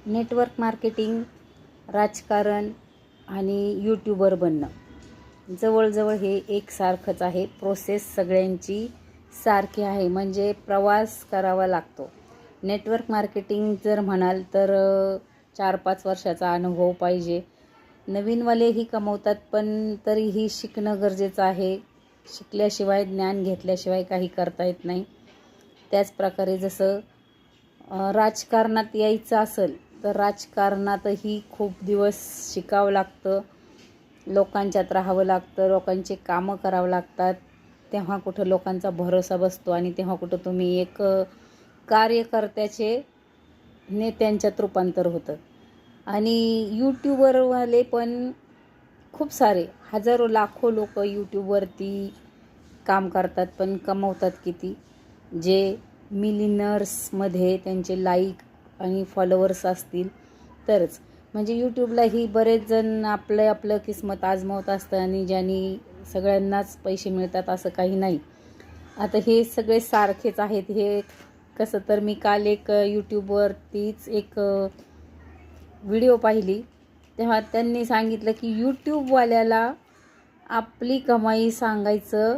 Network marketing, राजकारण आणि YouTuber बनणं जवळजवळ हे एकसारखंच आहे. प्रोसेस सगळ्यांची सारखी आहे, म्हणजे प्रवास करावा लागतो. नेटवर्क मार्केटिंग जर म्हणाल तर 4-5 वर्षाचा अनुभव पाहिजे. नवीनवालेही कमवतात, पण तरीही शिकणं गरजेचं आहे. शिकल्याशिवाय, ज्ञान घेतल्याशिवाय काही करता येत नाही. त्याचप्रकारे जसं राजकारणात यायचं असेल तर राजकारणातही खूप दिवस शिकावं लागतं, लोकांच्यात राहावं लागतं, लोकांचे कामं करावं लागतात. तेव्हा कुठं लोकांचा भरोसा बसतो आणि तेव्हा कुठं तुम्ही एक कार्यकर्त्याचे नेत्यांच्यात रूपांतर होतं. आणि यूट्यूबरवाले पण खूप सारे हजारो लाखो लोक यूट्यूबवरती काम करतात, पण कमवतात किती? जे मिलियनर्समध्ये त्यांचे लाईक आणि फॉलोअर्स असतील तरच. म्हणजे यूट्यूबलाही बरेच जण आपलं किस्मत आजमावत असतं आणि ज्यांनी सगळ्यांनाच पैसे मिळतात असं काही नाही. आता हे सगळे सारखेच आहेत. हे कसं तर मी काल एक यूट्यूबवरतीच एक व्हिडिओ पाहिली, तेव्हा त्यांनी सांगितलं की यूट्यूबवाल्याला आपली कमाई सांगायचं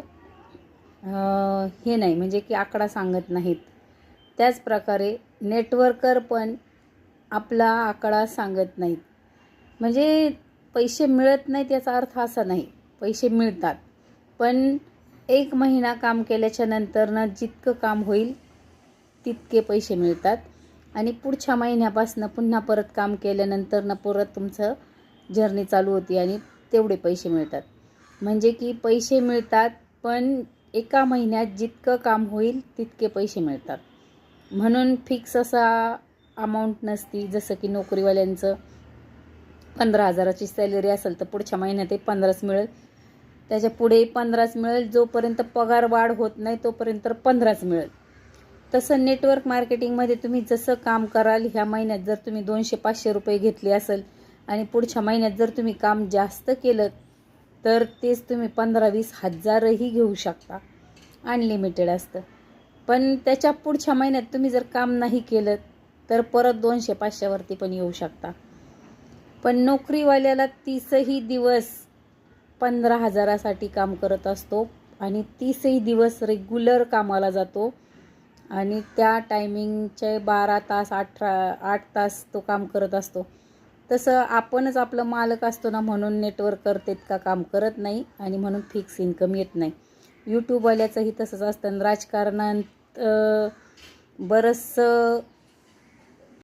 हे नाही, म्हणजे की आकडा सांगत नाहीत. त्याचप्रकारे नेटवर्कर पण आपला आकडा सांगत नाहीत. म्हणजे पैसे मिळत नाहीत याचा अर्थ असा नाही, पैसे मिळतात, पण 1 महिना काम केल्याच्या नंतरनं जितकं काम होईल तितके पैसे मिळतात आणि पुढच्या महिन्यापासून पुन्हा परत काम केल्यानंतरनं परत तुमचं जर्नी चालू होती आणि तेवढे पैसे मिळतात. म्हणजे की पैसे मिळतात, पण एका महिन्यात जितकं काम होईल तितके पैसे मिळतात. म्हणून फिक्स असा अमाऊंट नसती. जसं की नोकरीवाल्यांचं 15,000ची सॅलरी असेल तर पुढच्या महिन्यात ते 15च मिळेल, त्याच्या पुढे 15च मिळेल, जोपर्यंत पगार वाढ होत नाही तोपर्यंत 15च मिळेल. तसं नेटवर्क मार्केटिंगमध्ये तुम्ही जसं काम कराल, ह्या महिन्यात जर तुम्ही 200-500 रुपये घेतले असेल आणि पुढच्या महिन्यात जर तुम्ही काम जास्त केलं तर तेच तुम्ही 15-20 हजारही घेऊ शकता. अनलिमिटेड असतं. पण त्याच्या पुढच्या महिन्यात तुम्ही जर काम नाही केलं तर परत 200-500 वरती पण येऊ शकता. पण नोकरीवाल्याला 30ही दिवस 15,000साठी काम करत असतो आणि 30ही दिवस रेग्युलर कामाला जातो आणि त्या टायमिंगचे 12 तास 8 तास तो काम करत असतो. तसं आपणच आपलं मालक असतो ना, म्हणून नेटवर्कर तितका काम करत नाही आणि म्हणून फिक्स इन्कम येत नाही. यूट्यूबवाल्याचंही तसंच असतं. राजकारणात बरंचसं